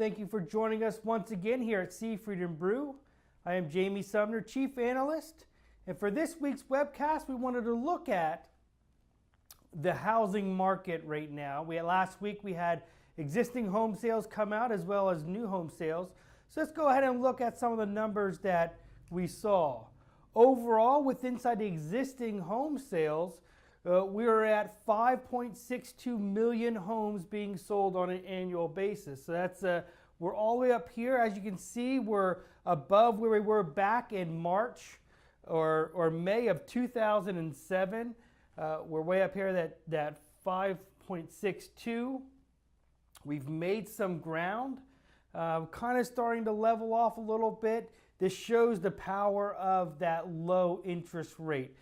Thank you for joining us once again here at Seafried and Brew. I am Jamie Sumner, Chief Analyst. And for this week's webcast, we wanted to look at the housing market right now. Last week we had existing home sales come out as well as new home sales. So let's go ahead and look at some of the numbers that we saw. Overall, inside the existing home sales, we are at 5.62 million homes being sold on an annual basis. So that's we're all the way up here. As you can see, we're above where we were back in March or May of 2007. We're way up here that 5.62. We've made some ground, kind of starting to level off a little bit. This shows the power of that low interest rate.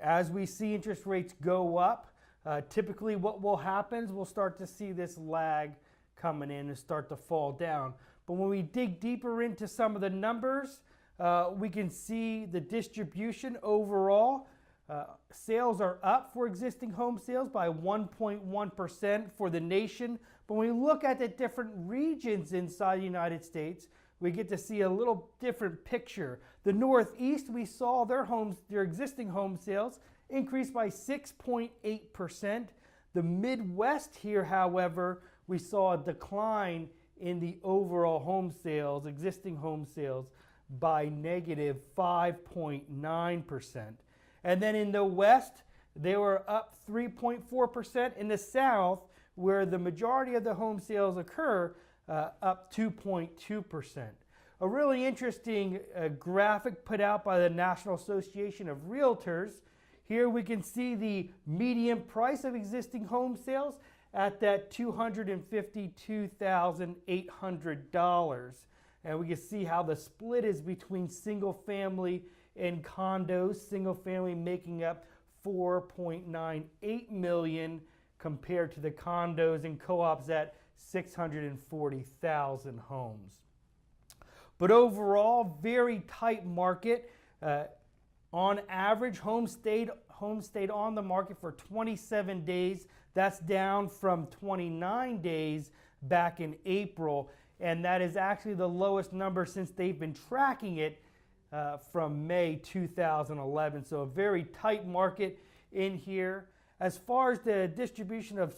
As we see interest rates go up, typically what will happen is we'll start to see this lag coming in and start to fall down. But when we dig deeper into some of the numbers, we can see the distribution overall. Sales are up for existing home sales by 1.1% for the nation. But when we look at the different regions inside the United States, we get to see a little different picture. The Northeast, we saw their existing home sales increase by 6.8%. The Midwest here, however, we saw a decline in the overall home sales, existing home sales, by negative 5.9%. And then in the West, they were up 3.4%. In the South, where the majority of the home sales occur, up 2.2%. A really interesting graphic put out by the National Association of Realtors. Here we can see the median price of existing home sales at that $252,800. And we can see how the split is between single family and condos, single family making up 4.98 million compared to the condos and co-ops at 640,000 homes. But overall, very tight market. On average, homes stayed on the market for 27 days. That's down from 29 days back in April. And that is actually the lowest number since they've been tracking it from May 2011. So a very tight market in here. As far as the distribution of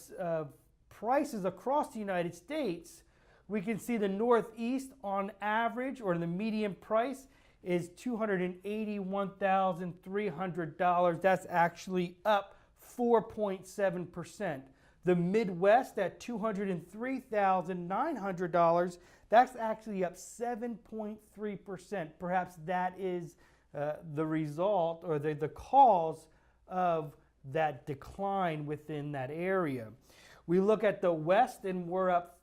prices across the United States, we can see the Northeast on average, or the median price, is $281,300. That's actually up 4.7%. The Midwest at $203,900. That's actually up 7.3%. Perhaps that is the result or the cause of that decline within that area. We look at the West and we're at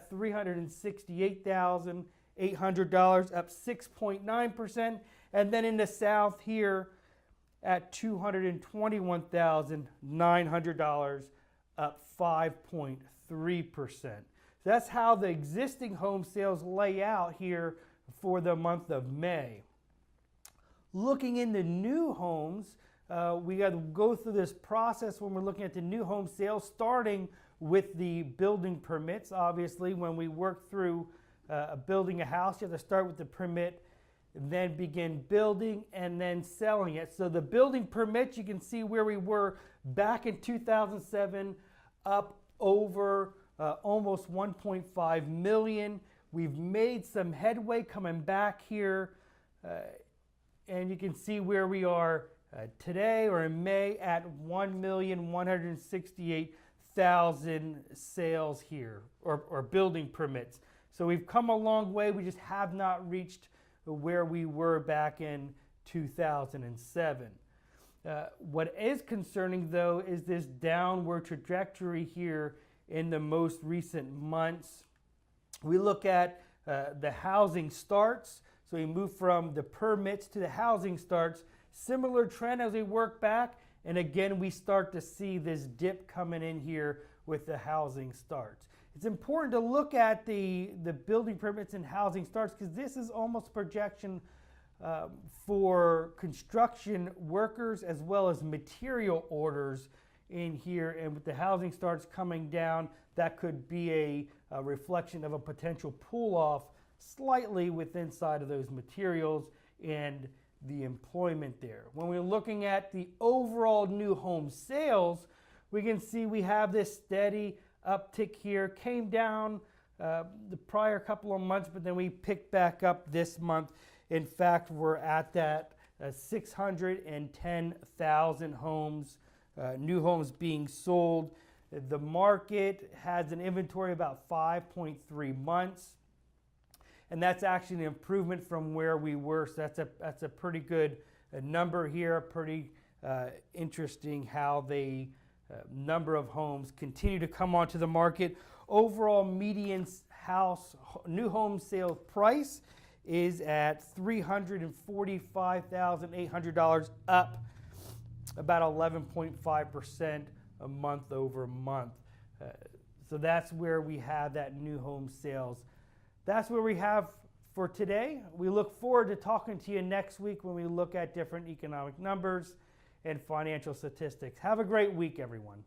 $368,800, up 6.9%. And then in the South here at $221,900, up 5.3%. So that's how the existing home sales lay out here for the month of May. Looking into new homes, we got to go through this process when we're looking at the new home sales, starting with the building permits. Obviously, when we work through building a house, you have to start with the permit, then begin building and then selling it. So the building permits, you can see where we were back in 2007, up over almost 1.5 million. We've made some headway coming back here, and you can see where we are today, or in May, at 1,168,000 sales here, or building permits. So we've come a long way. We just have not reached where we were back in 2007. What is concerning, though, is this downward trajectory here in the most recent months. We look at the housing starts. So we move from the permits to the housing starts. Similar trend as we work back, and again we start to see this dip coming in here with the housing starts. It's important to look at the building permits and housing starts, because this is almost a projection for construction workers as well as material orders in here. And with the housing starts coming down, that could be a reflection of a potential pull-off slightly within inside of those materials and the employment there. When we're looking at the overall new home sales, we can see we have this steady uptick here. Came down the prior couple of months, but then we picked back up this month. In fact, we're at that 610,000 homes, new homes being sold. The market has an inventory of about 5.3 months. And that's actually an improvement from where we were. So that's a pretty good number here. Pretty interesting how the number of homes continue to come onto the market. Overall median house new home sales price is at $345,800, up about 11.5% a month over month. So that's where we have that new home sales. That's where we have for today. We look forward to talking to you next week when we look at different economic numbers and financial statistics. Have a great week, everyone.